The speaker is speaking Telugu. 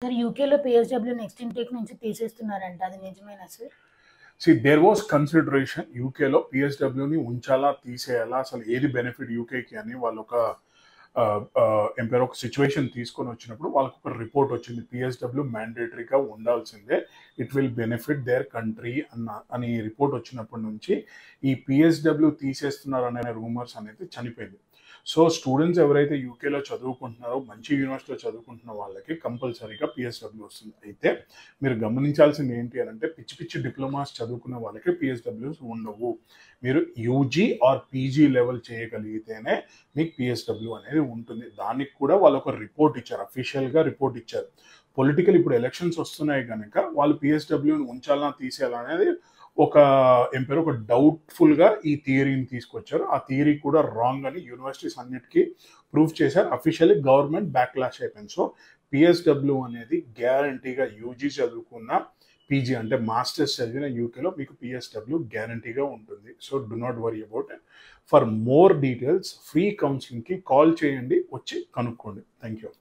సార్ యూకేలో పిఎస్డబ్ల్యూ నెక్స్ట్ ఇంటేక్ నుంచి తీసేస్తున్నారంట, అది నిజమేనా సార్? దేర్ వాస్ కన్సిడరేషన్ యూకేలో పిఎస్డబ్ల్యూని ఉంచాలా తీసేయాలా, అసలు ఏది బెనిఫిట్ యూకేకి అని వాళ్ళు ఒక సిచ్యువేషన్ తీసుకొని వచ్చినప్పుడు వాళ్ళకు ఒక రిపోర్ట్ వచ్చింది, పిఎస్డబ్ల్యూ మ్యాండేటరీగా ఉండాల్సిందే, it will benefit there country అని రిపోర్ట్ వచ్చినప్పటి నుంచి ఈ పిఎస్డబ్ల్యూ తీసేస్తున్నారు అనే రూమర్స్ అనేది చనిపోయింది. సో స్టూడెంట్స్ ఎవరైతే యూకేలో చదువుకుంటున్నారో, మంచి యూనివర్సిటీలో చదువుకుంటున్న వాళ్ళకి కంపల్సరీగా పిఎస్డబ్ల్యూ వస్తుంది. అయితే మీరు గమనించాల్సింది ఏంటి అని అంటే, పిచ్చి పిచ్చి డిప్లొమాస్ చదువుకున్న వాళ్ళకి పిఎస్డబ్ల్యూస్ ఉండవు. మీరు యూజీ ఆర్ పీజీ లెవెల్ చేయగలిగితేనే మీకు పిఎస్డబ్ల్యూ అనేది ఉంటుంది. దానికి కూడా వాళ్ళు ఒక రిపోర్ట్ ఇచ్చారు, అఫీషియల్గా రిపోర్ట్ ఇచ్చారు. పొలిటికల్ ఇప్పుడు ఎలక్షన్స్ వస్తున్నాయి కనుక వాళ్ళు పిఎస్డబ్ల్యూని ఉంచాలా తీసేయాలా అనేది ఒక డౌట్ఫుల్గా ఈ థియరీని తీసుకొచ్చారు. ఆ థియరీ కూడా రాంగ్ అని యూనివర్సిటీస్ అన్నిటికీ ప్రూవ్ చేశారు. అఫీషియల్లీ గవర్నమెంట్ బ్యాక్లాష్ అయిపోయింది. సో పిఎస్డబ్ల్యూ అనేది గ్యారంటీగా యూజీ చదువుకున్న, పీజీ అంటే మాస్టర్స్ చదివిన యూకేలో మీకు పిఎస్డబ్ల్యూ గ్యారంటీగా ఉంటుంది. So do not worry about it. For more details free కౌన్సిలింగ్కి కాల్ చేయండి, వచ్చి కనుక్కోండి. Thank you.